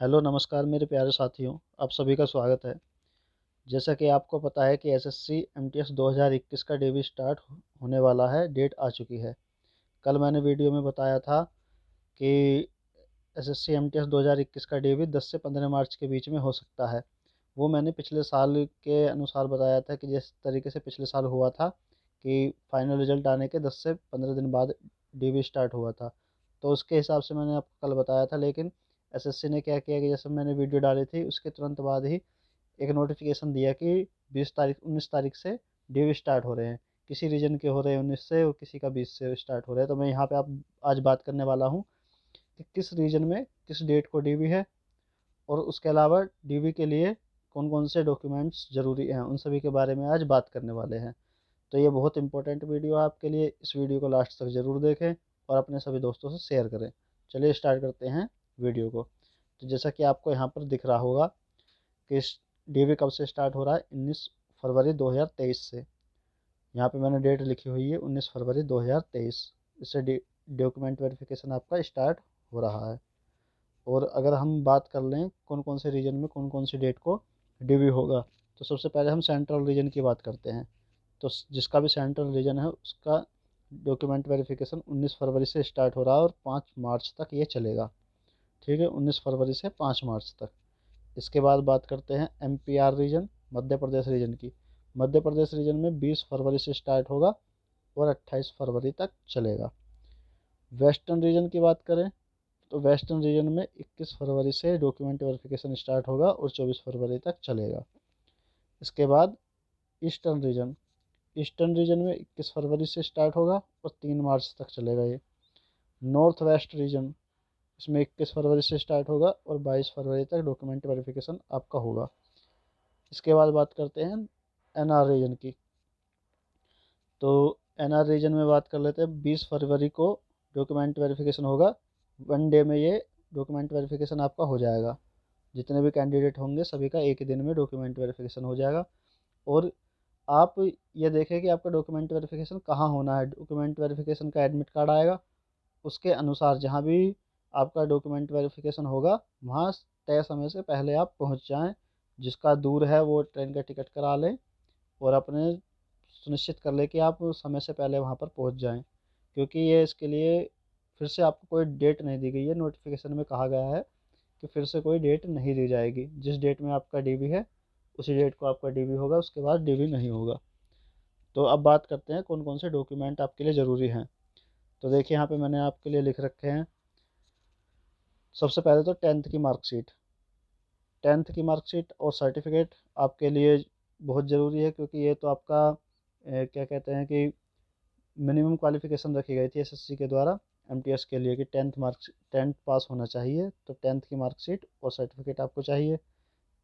Hello नमस्कार मेरे प्यारे साथियों, आप सभी का स्वागत है। जैसा कि आपको पता है कि एसएससी एमटीएस 2021 का डे भी स्टार्ट होने वाला है, डेट आ चुकी है। कल मैंने वीडियो में बताया था कि एसएससी एमटीएस 2021 का डे भी 10 से 15 मार्च के बीच में हो सकता है। वो मैंने पिछले साल के अनुसार बताया था कि जिस तरीके से पिछले साल हुआ था कि फाइनल रिजल्ट आने के 10 से 15 दिन बाद डे भी स्टार्ट हुआ था। तो उसके हिसाब से मैंने आपको कल बताया था, लेकिन एसएससी ने क्या किया कि जैसे मैंने वीडियो डाली थी उसके तुरंत बाद ही एक नोटिफिकेशन दिया कि 19 तारीख से ड्यू स्टार्ट हो रहे हैं। किसी रीजन के हो रहे हैं 19 से और किसी का 20 से स्टार्ट हो रहा है। तो मैं यहाँ पे आप आज बात करने वाला हूँ कि किस रीजन में किस डेट को डीवी है, और उसके अलावा डीवी के लिए कौन कौन से डॉक्यूमेंट्स ज़रूरी हैं, उन सभी के बारे में आज बात करने वाले हैं। तो ये बहुत इंपॉर्टेंट वीडियो है आपके लिए, इस वीडियो को लास्ट तक ज़रूर देखें और अपने सभी दोस्तों से शेयर करें। चलिए स्टार्ट करते हैं वीडियो को। तो जैसा कि आपको यहाँ पर दिख रहा होगा कि डीवी कब से स्टार्ट हो रहा है, 19 फरवरी 2023 से। यहाँ पे मैंने डेट लिखी हुई है 19 फरवरी 2023। इससे डॉक्यूमेंट वेरिफिकेशन आपका स्टार्ट हो रहा है। और अगर हम बात कर लें कौन कौन से रीजन में कौन कौन सी डेट को डीवी होगा, तो सबसे पहले हम सेंट्रल रीजन की बात करते हैं। तो जिसका भी सेंट्रल रीजन है उसका डॉक्यूमेंट वेरिफिकेशन 19 फरवरी से स्टार्ट हो रहा है और 5 मार्च तक ये चलेगा। ठीक है, 19 फरवरी से 5 मार्च तक। इसके बाद बात करते हैं MPR reason, Madhya Pradesh reason की। मध्य प्रदेश रीजन में 20 फरवरी से स्टार्ट होगा और 28 फरवरी तक चलेगा। वेस्टर्न रीजन की बात करें तो वेस्टर्न रीजन में 21 फरवरी से डॉक्यूमेंट वेरिफिकेशन स्टार्ट होगा और 24 फरवरी तक चलेगा। इसके बाद ईस्टर्न रीजन, ईस्टर्न रीजन में 21 फरवरी से स्टार्ट होगा और 3 मार्च तक चलेगा ये। नॉर्थ वेस्ट रीजन, इसमें 21 फरवरी से स्टार्ट होगा और 22 फरवरी तक डॉक्यूमेंट वेरिफिकेशन आपका होगा। इसके बाद बात करते हैं एनआर रीजन की। तो एनआर रीजन में बात कर लेते हैं, 20 फरवरी को डॉक्यूमेंट वेरिफिकेशन होगा। 1 डे में ये डॉक्यूमेंट वेरिफिकेशन आपका हो जाएगा। जितने भी कैंडिडेट होंगे सभी का एक ही दिन में डॉक्यूमेंट वेरिफिकेशन हो जाएगा। और आप ये देखें कि आपका डॉक्यूमेंट वेरिफिकेशन कहाँ होना है। डॉक्यूमेंट वेरिफिकेशन का एडमिट कार्ड आएगा, उसके अनुसार जहाँ भी आपका डॉक्यूमेंट वेरिफिकेशन होगा वहाँ तय समय से पहले आप पहुँच जाएँ। जिसका दूर है वो ट्रेन का टिकट करा लें और अपने सुनिश्चित कर ले कि आप समय से पहले वहाँ पर पहुँच जाएँ। क्योंकि ये इसके लिए फिर से आपको कोई डेट नहीं दी गई है। नोटिफिकेशन में कहा गया है कि फिर से कोई डेट नहीं दी जाएगी। जिस डेट में आपका डीवी है उसी डेट को आपका डीवी होगा, उसके बाद डीवी नहीं होगा। तो अब बात करते हैं कौन कौन से डॉक्यूमेंट आपके लिए ज़रूरी हैं। तो देखिए यहाँ पे मैंने आपके लिए लिख रखे हैं। सबसे पहले तो 10th की मार्कशीट, 10th की मार्कशीट और सर्टिफिकेट आपके लिए बहुत ज़रूरी है, क्योंकि ये तो आपका क्या कहते हैं कि मिनिमम क्वालिफ़िकेशन रखी गई थी एसएससी के द्वारा एमटीएस के लिए कि 10th पास होना चाहिए। तो 10th की मार्कशीट और सर्टिफिकेट आपको चाहिए।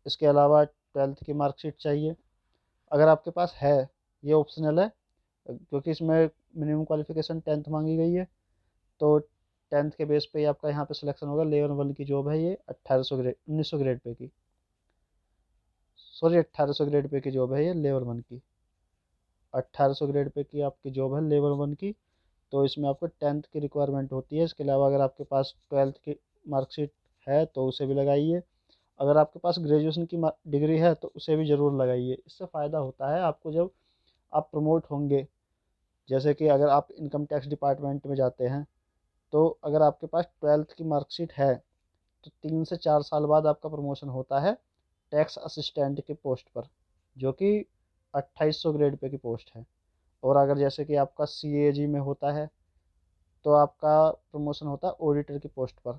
इसके अलावा 12th की मार्कशीट चाहिए, अगर आपके पास है। ये ऑप्शनल है क्योंकि इसमें मिनिमम क्वालिफ़िकेशन 10th मांगी गई है। तो 10th के बेस पे ही आपका यहाँ पे सिलेक्शन होगा। लेवल 1 की जॉब है ये 1800 ग्रेड 1900 ग्रेड पे की, सॉरी 1800 ग्रेड पे की जॉब है ये लेवल 1 की। 1800 ग्रेड पे की आपकी जॉब है लेवल 1 की। तो इसमें आपको 10th की रिक्वायरमेंट होती है। इसके अलावा अगर आपके पास 12th की मार्कशीट है तो उसे भी लगाइए। अगर आपके पास ग्रेजुएशन की डिग्री है तो उसे भी ज़रूर लगाइए। इससे फ़ायदा होता है आपको जब आप प्रमोट होंगे। जैसे कि अगर आप इनकम टैक्स डिपार्टमेंट में जाते हैं तो अगर आपके पास 12th की मार्कशीट है तो 3 से 4 साल बाद आपका प्रमोशन होता है टैक्स असिस्टेंट की पोस्ट पर, जो कि 2800 ग्रेड पे की पोस्ट है। और अगर जैसे कि आपका सीएजी में होता है तो आपका प्रमोशन होता है ऑडिटर की पोस्ट पर।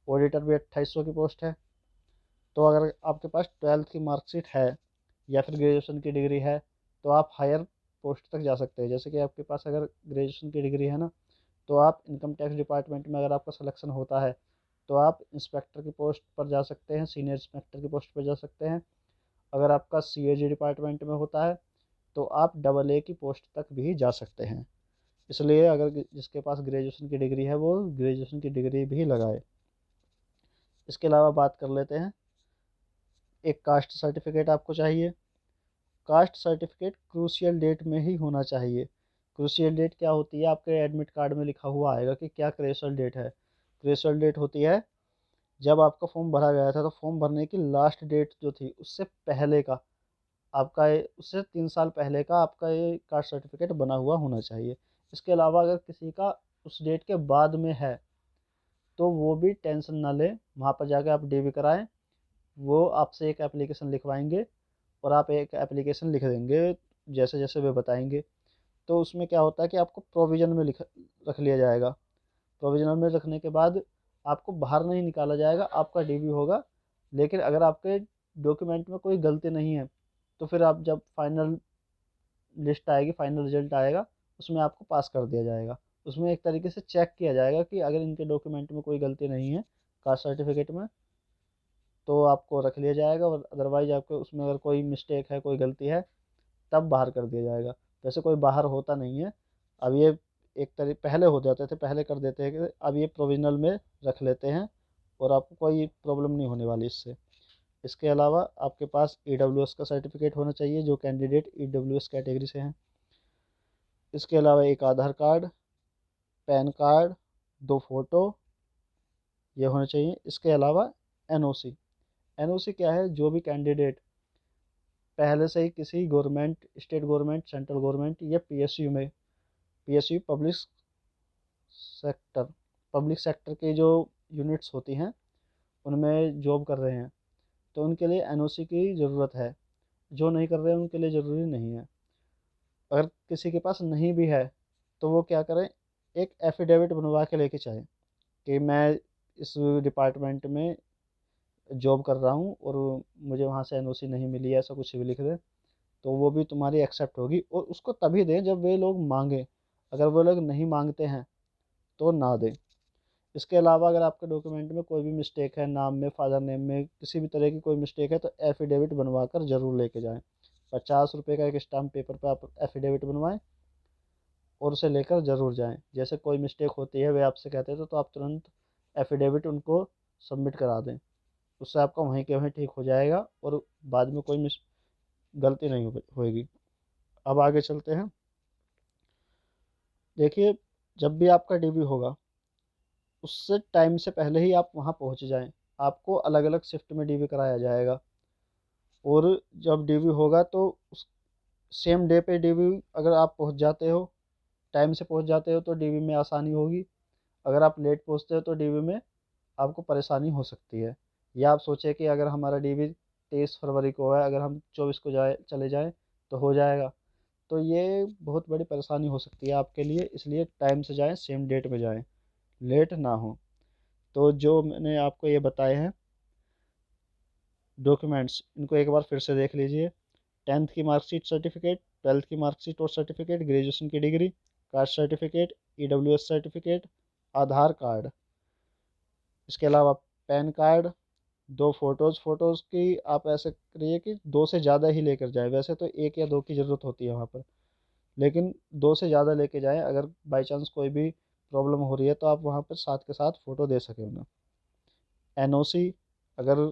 ऑडिटर भी 2800 की पोस्ट है। तो अगर आपके पास 12th की मार्कशीट है या फिर ग्रेजुएशन की डिग्री है तो आप हायर पोस्ट तक जा सकते हैं। जैसे कि आपके पास अगर ग्रेजुएशन की डिग्री है ना, तो आप इनकम टैक्स डिपार्टमेंट में अगर आपका सिलेक्शन होता है तो आप इंस्पेक्टर की पोस्ट पर जा सकते हैं, सीनियर इंस्पेक्टर की पोस्ट पर जा सकते हैं। अगर आपका सीएजी डिपार्टमेंट में होता है तो आप डबल ए की पोस्ट तक भी जा सकते हैं। इसलिए अगर जिसके पास ग्रेजुएशन की डिग्री है वो ग्रेजुएशन की डिग्री भी लगाए। इसके अलावा बात कर लेते हैं, एक कास्ट सर्टिफिकेट आपको चाहिए। कास्ट सर्टिफिकेट क्रूशियल डेट में ही होना चाहिए। क्रूशियल डेट क्या होती है, आपके एडमिट कार्ड में लिखा हुआ आएगा कि क्या क्रूशियल डेट है। क्रूशियल डेट होती है जब आपका फॉर्म भरा गया था तो फॉर्म भरने की लास्ट डेट जो थी उससे पहले का आपका उससे 3 साल पहले का आपका ये कास्ट सर्टिफिकेट बना हुआ होना चाहिए। इसके अलावा अगर किसी का उस डेट के बाद में है तो वो भी टेंशन ना लें, वहाँ पर जाकर आप डीवी कराएं। वो आपसे एक एप्लीकेशन लिखवाएंगे और आप एक एप्लीकेशन लिख देंगे जैसे जैसे वे बताएंगे। तो उसमें क्या होता है कि आपको प्रोविज़न में लिख रख लिया जाएगा। प्रोविज़नल में रखने के बाद आपको बाहर नहीं निकाला जाएगा, आपका डीवी होगा। लेकिन अगर आपके डॉक्यूमेंट में कोई गलती नहीं है तो फिर आप जब फाइनल लिस्ट आएगी, फाइनल रिजल्ट आएगा, उसमें आपको पास कर दिया जाएगा। उसमें एक तरीके से चेक किया जाएगा कि अगर इनके डॉक्यूमेंट में कोई गलती नहीं है कास्ट सर्टिफिकेट में, तो आपको रख लिया जाएगा। और अदरवाइज आपके उसमें अगर कोई मिस्टेक है, कोई गलती है, तब बाहर कर दिया जाएगा। वैसे कोई बाहर होता नहीं है। अब ये एक तरीके पहले हो जाते थे, पहले कर देते हैं कि अब ये प्रोविजनल में रख लेते हैं और आपको कोई प्रॉब्लम नहीं होने वाली इससे। इसके अलावा आपके पास ईडब्ल्यूएस का सर्टिफिकेट होना चाहिए जो कैंडिडेट ईडब्ल्यूएस कैटेगरी से हैं। इसके अलावा एक आधार कार्ड, पैन कार्ड, 2 फ़ोटो ये होने चाहिए। इसके अलावा एनओसी। एनओसी क्या है, जो भी कैंडिडेट पहले से ही किसी government, state government, central government या पीएसयू में, पीएसयू सेक्टर पब्लिक सेक्टर की जो यूनिट्स होती हैं उनमें जॉब कर रहे हैं तो उनके लिए एनओसी की ज़रूरत है। जो नहीं कर रहे हैं उनके लिए ज़रूरी नहीं है। अगर किसी के पास नहीं भी है तो वो क्या करें, एक एफिडेविट बनवा के लेके जाएं कि मैं इस डिपार्टमेंट में जॉब कर रहा हूँ और मुझे वहाँ से एनओसी नहीं मिली है, ऐसा कुछ भी लिख दें तो वो भी तुम्हारी एक्सेप्ट होगी। और उसको तभी दें जब वे लोग मांगें। अगर वो लोग नहीं मांगते हैं तो ना दें। इसके अलावा अगर आपके डॉक्यूमेंट में कोई भी मिस्टेक है, नाम में, फादर नेम में किसी भी तरह की कोई मिस्टेक है तो एफिडेविट बनवा कर ज़रूर लेके जाएं। 50 रुपये का एक स्टाम्प पेपर पर आप एफिडेविट बनवाएं और उसे लेकर ज़रूर जाएं। जैसे कोई मिस्टेक होती है वे आपसे कहते हैं तो आप तुरंत एफिडेविट उनको सबमिट करा दें। उससे आपका वहीं के वहीं ठीक हो जाएगा और बाद में कोई गलती नहीं होगी। अब आगे चलते हैं। देखिए, जब भी आपका डीबी होगा उससे टाइम से पहले ही आप वहाँ पहुँच जाएं। आपको अलग अलग शिफ्ट में डीबी कराया जाएगा और जब डीबी होगा तो उस सेम डे पे डीबी अगर आप पहुँच जाते हो, टाइम से पहुँच जाते हो तो डीबी में आसानी होगी। अगर आप लेट पहुँचते हो तो डीबी में आपको परेशानी हो सकती है। या आप सोचें कि अगर हमारा डीबी 23 फरवरी को है, अगर हम 24 को चले जाएं तो हो जाएगा। तो ये बहुत बड़ी परेशानी हो सकती है आपके लिए, इसलिए टाइम से जाएं, सेम डेट में जाएं, लेट ना हो। तो जो मैंने आपको ये बताए हैं डॉक्यूमेंट्स, इनको एक बार फिर से देख लीजिए। 10th की मार्कशीट सर्टिफिकेट, 12th की मार्कशीट और सर्टिफिकेट, ग्रेजुएशन की degree, caste certificate, EWS certificate, Aadhaar card. इसके अलावा पैन कार्ड, 2 फ़ोटोज़। फ़ोटोज़ की आप ऐसे करिए कि 2 से ज़्यादा ही लेकर जाएं। वैसे तो 1 या 2 की ज़रूरत होती है वहाँ पर, लेकिन 2 से ज़्यादा लेके जाएं। अगर बाई चांस कोई भी प्रॉब्लम हो रही है तो आप वहाँ पर साथ के साथ फ़ोटो दे सकें उन्हें। एनओसी, अगर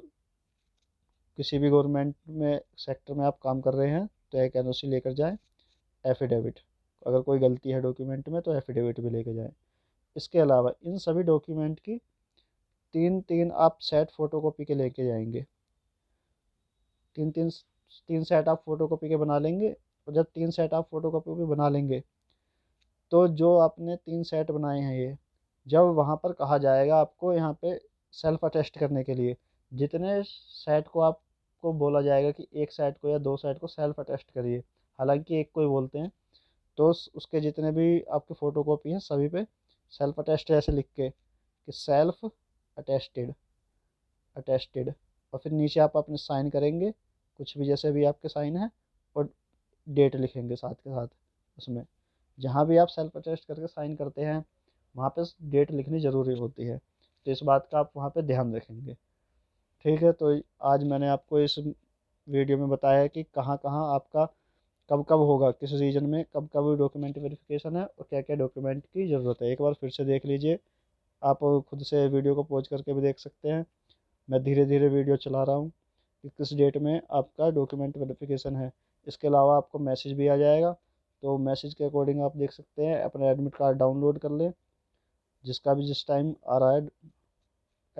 किसी भी गवर्नमेंट में सेक्टर में आप काम कर रहे हैं तो एक एनओसी लेकर जाएं। एफिडेविट, अगर कोई गलती है डॉक्यूमेंट में तो एफिडेविट भी लेके जाएं। इसके अलावा इन सभी डॉक्यूमेंट की 3-3 आप सेट फ़ोटोकॉपी के लेके जाएंगे। 3 सेट आप फ़ोटोकॉपी के बना लेंगे। और जब 3 सेट आप फ़ोटोकॉपी के बना लेंगे तो जो आपने 3 सेट बनाए हैं ये, जब वहाँ पर कहा जाएगा आपको यहाँ पे सेल्फ अटेस्ट करने के लिए, जितने सेट को आपको बोला जाएगा कि एक सेट को या 2 सेट को सेल्फ अटेस्ट करिए, हालांकि एक को ही बोलते हैं, तो उसके जितने भी आपकी फ़ोटोकॉपी हैं सभी पे सेल्फ अटेस्ट ऐसे लिख के कि सेल्फ अटेस्टेड, अटेस्टेड, और फिर नीचे आप अपने साइन करेंगे, कुछ भी जैसे भी आपके साइन है, और डेट लिखेंगे साथ के साथ उसमें। जहाँ भी आप सेल्फ अटेस्ट करके साइन करते हैं वहाँ पे डेट लिखनी ज़रूरी होती है, तो इस बात का आप वहाँ पे ध्यान रखेंगे। ठीक है, तो आज मैंने आपको इस वीडियो में बताया है कि कहाँ कहाँ आपका कब कब होगा, किस रीजन में कब कब डॉक्यूमेंट वेरिफिकेशन है और क्या क्या डॉक्यूमेंट की ज़रूरत है। एक बार फिर से देख लीजिए, आप खुद से वीडियो को पॉज करके भी देख सकते हैं। मैं धीरे धीरे वीडियो चला रहा हूँ कि किस डेट में आपका डॉक्यूमेंट वेरिफिकेशन है। इसके अलावा आपको मैसेज भी आ जाएगा, तो मैसेज के अकॉर्डिंग आप देख सकते हैं, अपना एडमिट कार्ड डाउनलोड कर लें जिसका भी जिस टाइम आ रहा है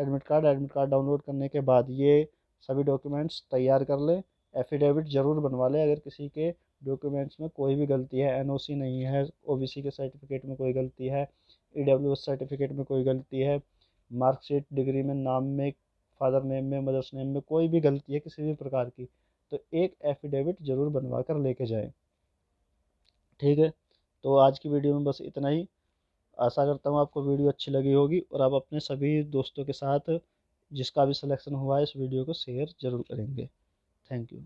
एडमिट कार्ड डाउनलोड करने के बाद ये सभी डॉक्यूमेंट्स तैयार कर लें। एफिडेविट ज़रूर बनवा लें अगर किसी के डॉक्यूमेंट्स में कोई भी गलती है, एनओसी नहीं है, ओबीसी के सर्टिफिकेट में कोई गलती है, ईडब्ल्यूएस सर्टिफिकेट में कोई गलती है, मार्कशीट, डिग्री में, नाम में, फादर नेम में, मदर्स नेम में कोई भी गलती है किसी भी प्रकार की, तो एक एफिडेविट ज़रूर बनवा कर लेके जाएं। ठीक है, तो आज की वीडियो में बस इतना ही। आशा करता हूँ आपको वीडियो अच्छी लगी होगी और आप अपने सभी दोस्तों के साथ जिसका भी सिलेक्शन हुआ है इस वीडियो को शेयर ज़रूर करेंगे। Thank you.